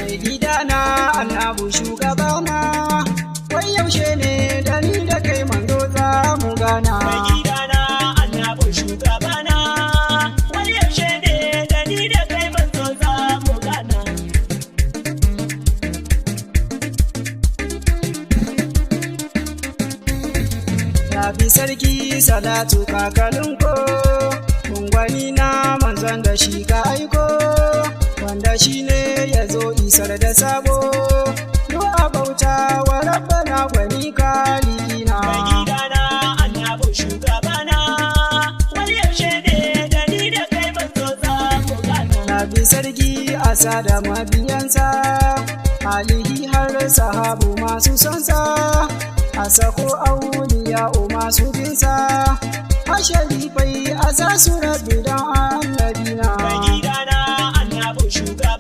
mai gidana annabu shugabana, wai yaushe ne da ni da kai manzo za mu gana. Mai gidana annabu shugabana, wai yaushe ne da ni da kai manzo za mu gana. Rabi sarki salatu kakalinku, ungwani na manzon da shi ka aiko, wanda shi ne ya zo isar da sabo, du'a bauta wa rabbana gwani kalina. Mai gidana annabu shugabana, wai yaushe ne da ni da kai manzo za mu gana. Rabi sarki asa da mabiyansa, alihi har sahabu masu sonsa, a sako auliya masu binsa, a sharifai a sa su rabbi don annabina. Mai gidana annabu shugabana.